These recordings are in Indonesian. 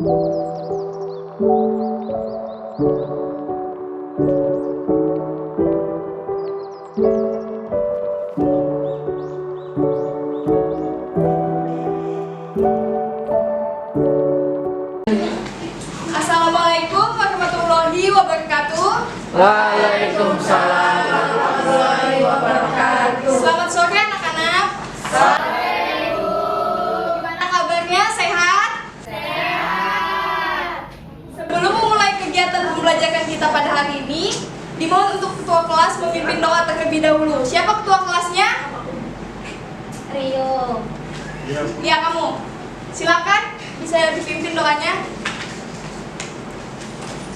Assalamualaikum warahmatullahi wabarakatuh. Waalaikumsalam warahmatullahi wabarakatuh. Selamat sore anak-anak. Gimana kabarnya? Sehat? Sehat. Sebelum memulai kegiatan pembelajaran kita pada hari ini, dimohon untuk ketua kelas memimpin doa terlebih dahulu. Siapa ketua kelasnya? Rio. Ya, kamu. Silakan bisa dipimpin doanya.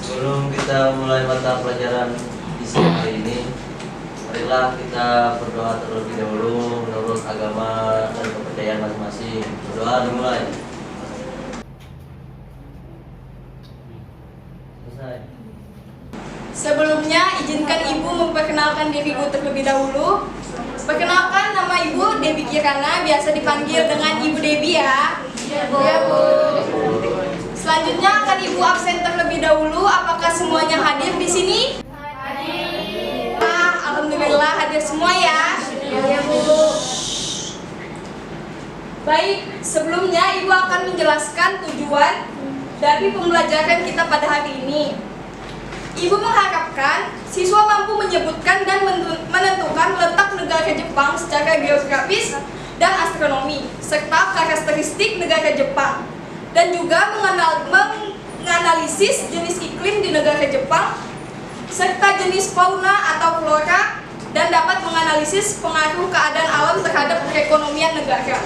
Sebelum kita mulai mata pelajaran di siang hari ini, marilah kita berdoa terlebih dahulu menurut agama dan kepercayaan masing-masing. Berdoa dimulai. Selesai. Sebelumnya, izinkan Ibu memperkenalkan diriku terlebih dahulu. Perkenalkan, nama Ibu Debbie Kirana, biasa dipanggil dengan Ibu Debbie ya. Ya, Bu. Selanjutnya akan Ibu absen terlebih dahulu. Apakah semuanya hadir di sini? Hadir. Alhamdulillah hadir semua ya. Ya, Bu. Baik, sebelumnya Ibu akan menjelaskan tujuan dari pembelajaran kita pada hari ini. Ibu mengharapkan siswa mampu menyebutkan dan menentukan letak negara Jepang secara geografis dan astronomi, serta karakteristik negara Jepang, dan juga menganalisis jenis iklim di negara Jepang, serta jenis fauna atau flora, dan dapat menganalisis pengaruh keadaan alam terhadap perekonomian negara.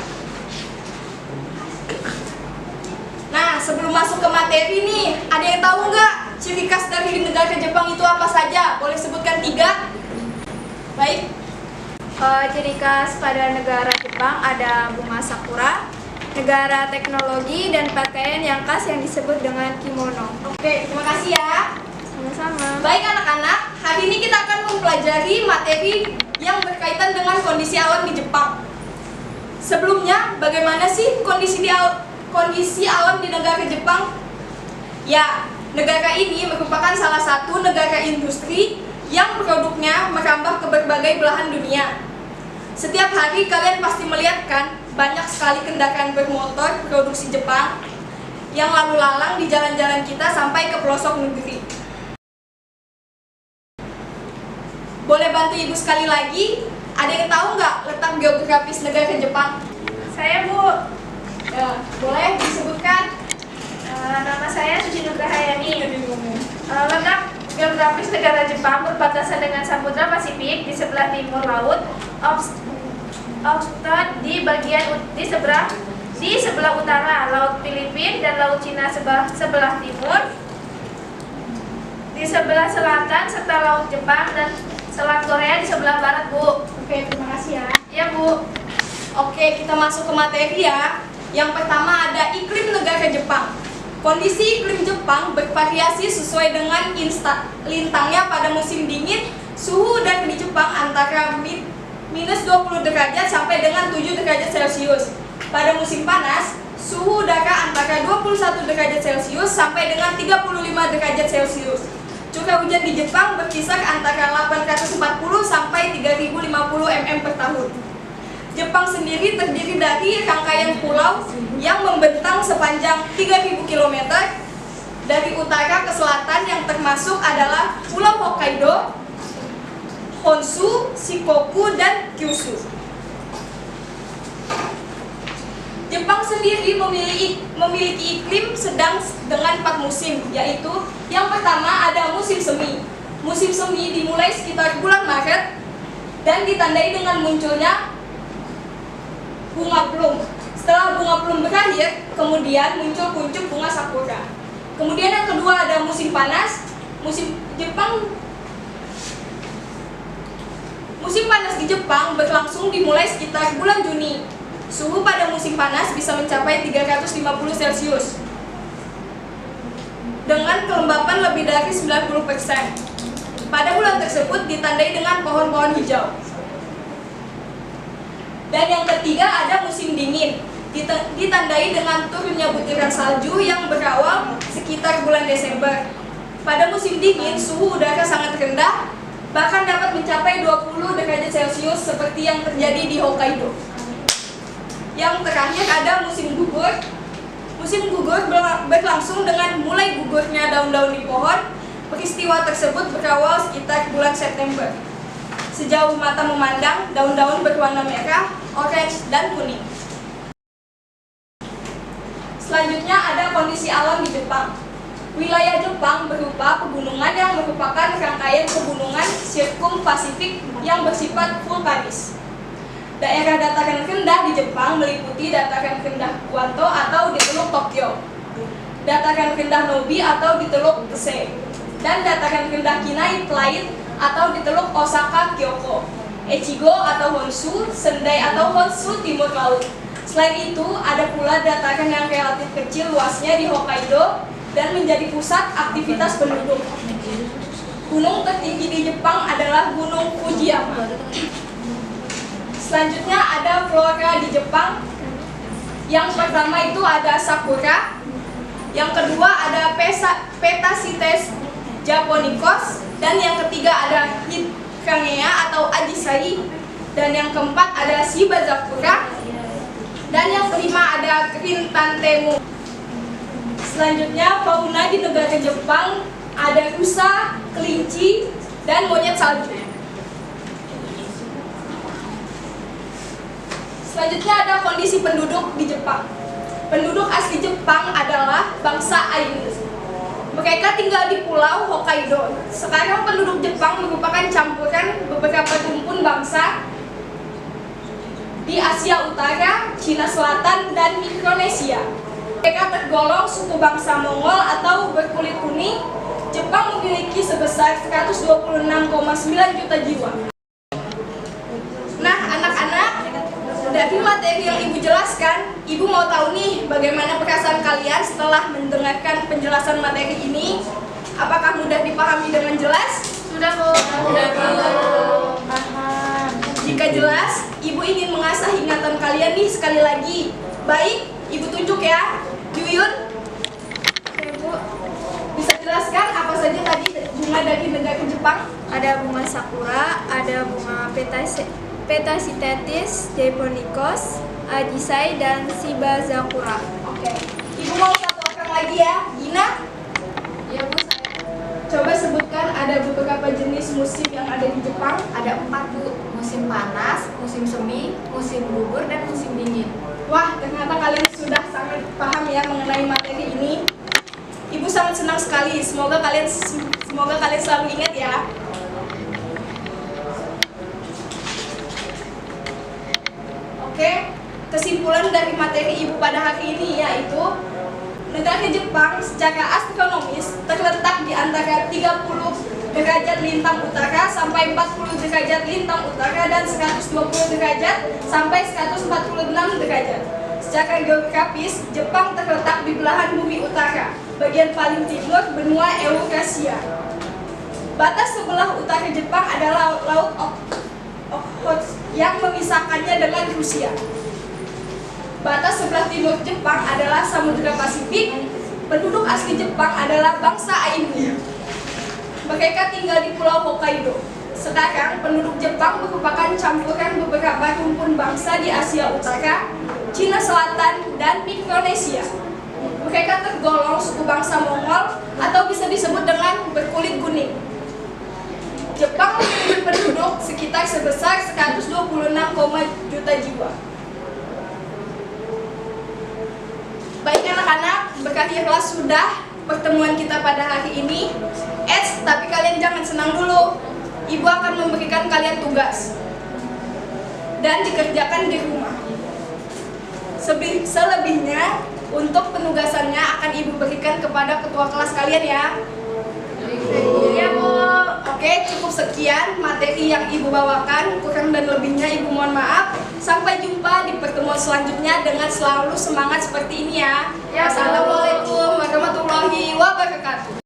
Nah, sebelum masuk ke materi nih, ada yang tahu nggak ciri khas dari negara Jepang itu apa saja? Boleh sebutkan 3? Baik. Ciri khas pada negara Jepang ada bunga sakura, negara teknologi, dan pakaian yang khas yang disebut dengan kimono. Oke, terima kasih ya. Sama-sama. Baik anak-anak, hari ini kita akan mempelajari materi yang berkaitan dengan kondisi alam di Jepang. Sebelumnya, bagaimana sih kondisi alam di negara Jepang? Ya, negara ini merupakan salah satu negara industri yang produknya merambah ke berbagai belahan dunia. Setiap hari kalian pasti melihat kan, banyak sekali kendaraan bermotor produksi Jepang yang lalu lalang di jalan-jalan kita sampai ke pelosok negeri. Boleh bantu Ibu sekali lagi? Ada yang tahu nggak letak geografis negara Jepang? Saya, Bu. Ya, boleh disebutkan? Nama saya Suci Nugrahayani. Letak geografis negara Jepang berbatasan dengan Samudra Pasifik di sebelah timur laut, Oxford di sebelah utara, Laut Filipina dan Laut Cina sebelah timur, di sebelah selatan serta Laut Jepang dan Selat Korea di sebelah barat, Bu. Oke, terima kasih ya. Ya, Bu. Oke, kita masuk ke materi ya. Yang pertama ada iklim negara Jepang. Kondisi iklim Jepang bervariasi sesuai dengan lintangnya. Pada musim dingin, suhu udara di Jepang antara minus 20 derajat sampai dengan 7 derajat Celcius. Pada musim panas, suhu udara antara 21 derajat Celcius sampai dengan 35 derajat Celcius. Curah hujan di Jepang berkisar antara 840 sampai 3050 mm per tahun. Jepang sendiri terdiri dari rangkaian pulau yang membentang sepanjang 3000 km dari utara ke selatan, yang termasuk adalah Pulau Hokkaido, Honshu, Shikoku, dan Kyushu. Jepang sendiri memiliki iklim sedang dengan 4 musim, yaitu yang pertama ada musim semi. Musim semi dimulai sekitar bulan Maret dan ditandai dengan munculnya bunga plum. Setelah bunga plum berakhir, kemudian muncul kuncup bunga sakura. Kemudian yang kedua ada musim panas. Musim panas di Jepang berlangsung dimulai sekitar bulan Juni. Suhu pada musim panas bisa mencapai 350 Celcius dengan kelembapan lebih dari 90%. Pada bulan tersebut ditandai dengan pohon-pohon hijau. Dan yang ketiga ada musim dingin. ditandai dengan turunnya butiran salju yang berawal sekitar bulan Desember. Pada musim dingin, suhu udara sangat rendah, bahkan dapat mencapai 20 derajat Celcius seperti yang terjadi di Hokkaido. Yang terakhir ada musim gugur. Musim gugur berlangsung dengan mulai gugurnya daun-daun di pohon. Peristiwa tersebut berawal sekitar bulan September. Sejauh mata memandang, daun-daun berwarna merah, orange, dan kuning. Selanjutnya ada kondisi alam di Jepang. Wilayah Jepang berupa pegunungan yang merupakan rangkaian pegunungan sirkum-pasifik yang bersifat vulkanis. Daerah dataran rendah di Jepang meliputi dataran rendah Kwanto atau di Teluk Tokyo, dataran rendah Nobi atau di Teluk Tse, dan dataran rendah Kinai Plate atau di Teluk Osaka Kyoko, Echigo atau Honshu, Sendai atau Honshu Timur Laut. Selain itu, ada pula dataran yang relatif kecil luasnya di Hokkaido dan menjadi pusat aktivitas penduduk. Gunung tertinggi di Jepang adalah Gunung Fujiyama. Selanjutnya ada flora di Jepang. Yang pertama itu ada sakura. Yang kedua ada Petacites japonicus. Dan yang ketiga ada Hydrangea atau Ajisai. Dan yang keempat ada Shibazakura. Dan yang kelima ada Chrysanthemum. Selanjutnya fauna di negara Jepang ada rusa, kelinci, dan monyet salju. Selanjutnya ada kondisi penduduk di Jepang. Penduduk asli Jepang adalah bangsa Ainu. Mereka tinggal di pulau Hokkaido. Sekarang penduduk Jepang merupakan campuran beberapa rumpun bangsa di Asia Utara, Cina Selatan, dan Mikronesia. Mereka tergolong suku bangsa Mongol atau berkulit kuning. Jepang memiliki sebesar 126,9 juta jiwa. Nah, anak-anak, dari materi yang Ibu jelaskan, Ibu mau tahu nih bagaimana perasaan kalian setelah mendengarkan penjelasan materi ini? Apakah mudah dipahami dengan jelas? Sudah, Bu. Jika jelas, Ibu ingin mengasah ingatan kalian nih sekali lagi. Baik, Ibu tunjuk ya. Yuyun, Ibu, bisa jelaskan apa saja tadi bunga dari negara Jepang? Ada bunga sakura, ada bunga Petacites japonicus, Ajisai, dan Shibazakura. Oke. Ibu mau satu orang lagi ya, Gina. ya Bu, saya. Coba sebutkan ada beberapa jenis musim yang ada di Jepang. Ada 4, Bu. Musim panas, musim semi, musim gugur, dan musim dingin. Wah, ternyata kalian sudah sangat paham ya mengenai materi ini. Ibu sangat senang sekali. Semoga kalian selalu ingat ya. Oke, kesimpulan dari materi Ibu pada hari ini yaitu negara Jepang secara astronomis terletak di antara 30 derajat lintang utara sampai 40 derajat lintang utara dan 120 derajat sampai 146 derajat. Secara geografis, Jepang terletak di belahan bumi utara, bagian paling timur benua Eurasia. Batas sebelah utara Jepang adalah Laut Okhotsk yang memisahkannya dengan Rusia. Batas sebelah timur Jepang adalah Samudra Pasifik. Penduduk asli Jepang adalah bangsa Ainu. Mereka tinggal di Pulau Hokkaido. Sekarang penduduk Jepang merupakan campuran beberapa rumpun bangsa di Asia Utara, Cina Selatan, dan Mikronesia. Mereka tergolong suku bangsa Mongol atau bisa disebut dengan berkulit kuning. Jepang memiliki penduduk sekitar sebesar 126, juta jiwa. Baik anak-anak, berakhirlah sudah pertemuan kita pada hari ini. Tapi kalian jangan senang dulu. Ibu akan memberikan kalian tugas dan dikerjakan di rumah. Selebihnya untuk penugasannya akan Ibu berikan kepada ketua kelas kalian ya. Ya, Bu. Oke, cukup sekian materi yang Ibu bawakan. Kurang dan lebihnya Ibu mohon maaf. Sampai jumpa di pertemuan selanjutnya dengan selalu semangat seperti ini ya. Ya, Bu. Assalamualaikum warahmatullahi wabarakatuh.